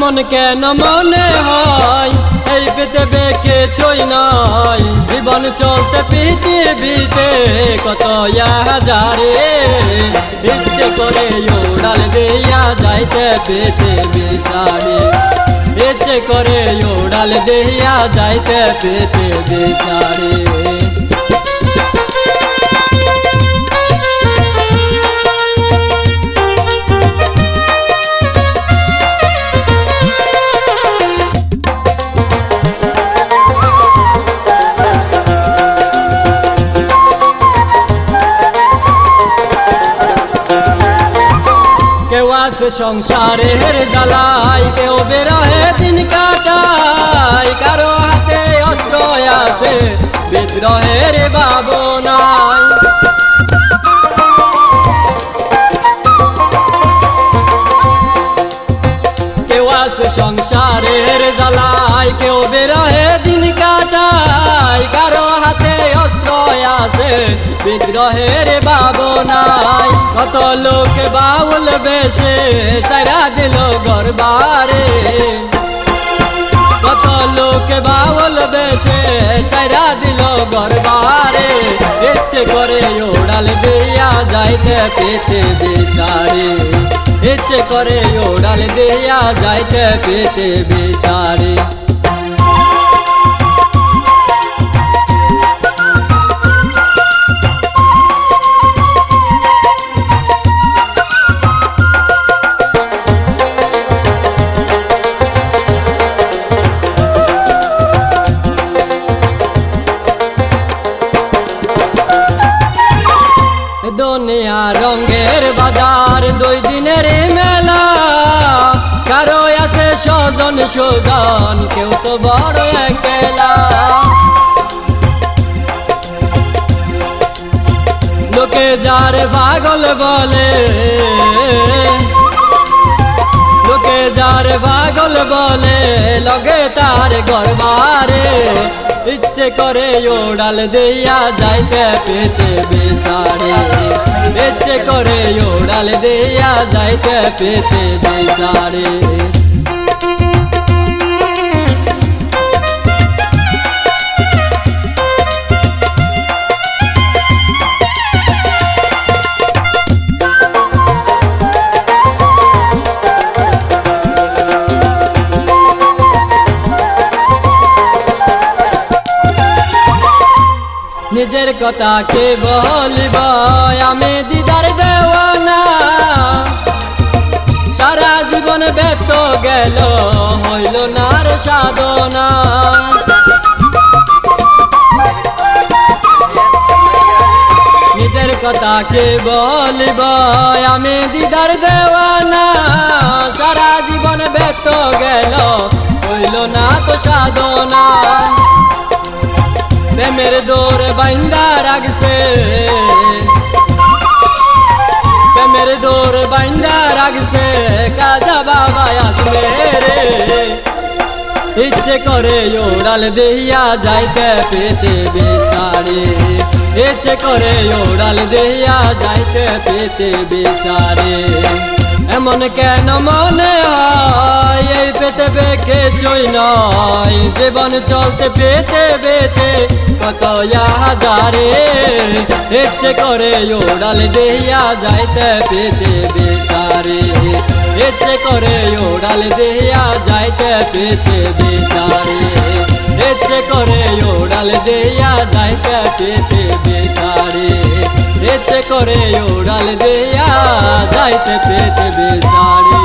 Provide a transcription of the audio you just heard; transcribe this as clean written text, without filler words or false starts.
এমন কেন মনে হয় এই পৃথিবী কিছুই নয়, জীবন চলতে পৃথিবীতে কত হাজারে, ইচ্ছে করে উড়াল দিয়া যাইতে পৃথিবী সারে, ইচ্ছে করে উড়াল দিয়া যাইতে পৃথিবী সারে। কেউ আছে সংসারের জ্বালাই, কেউ বেরোহে দিন কাটায়, কারো হাতে অস্ত্র আছে বিদ্রোহের ভাবনায়। কেউ আছে সংসারের জ্বালাই, কেউ বেরোহে দিন কাটায়, কারো হাতে অস্ত্র আছে বিদ্রোহের ভাবনায়। কত লোক বাউল বেশে সারা দিল গরবারে, কত লোক বাউল বেশে সারা দিল গরবারে, ইচ্ছে করে উড়াল দিয়া যাইতে পৃথিবী সারে, ইচ্ছে করে উড়াল দিয়া যাইতে পৃথিবী সারে। দুনিয়া রঙের বাজার, দুই দিনের মেলা, কারো আছে স্বজন সুজন, কেউ তো বড় একলা। লোকে যার পাগল বলে, লোকে যার পাগল বলে, লগে তার গরবারে, ইচ্ছে করে উড়াল দিয়া যাইতে পৃথিবী সারে, ইচ্ছে করে উড়াল দিয়া যাইতে পৃথিবী সারে। নিজের কথা কে বলিব আমি দিদার দেওয়ানা, সারা জীবন ব্যর্থ গেল হইল না আর সাধনা। নিজের কথা কে বলিব আমি দিদার দেওয়ানা, সারা জীবন ব্যর্থ গেল হইল না তো সাধনা। প্রেমের দোর বাইন্দা রাখছে, প্রেমের দোর বাইন্দা রাখছে কাজা বাবা আসবে রে, ইচ্ছে করে উড়াল দিয়া যাইতে পৃথিবী সারে, ইচ্ছে করে উড়াল দিয়া যাইতে পৃথিবী সারে। এমন কেন মনে হয় এই পৃথিবী কিছুই নয়, জীবন চলতে পৃথিবীতে কত হাজারে, ইচ্ছে করে উড়াল দিয়া যাইতে পৃথিবী সারে, ইচ্ছে করে উড়াল দিয়া যাইতে পৃথিবী সারে, ইচ্ছে করে উড়াল দিয়া যাইতে পৃথিবী সারে, ইচ্ছে করে উড়াল দিয়া যাইতে পৃথিবী সারে।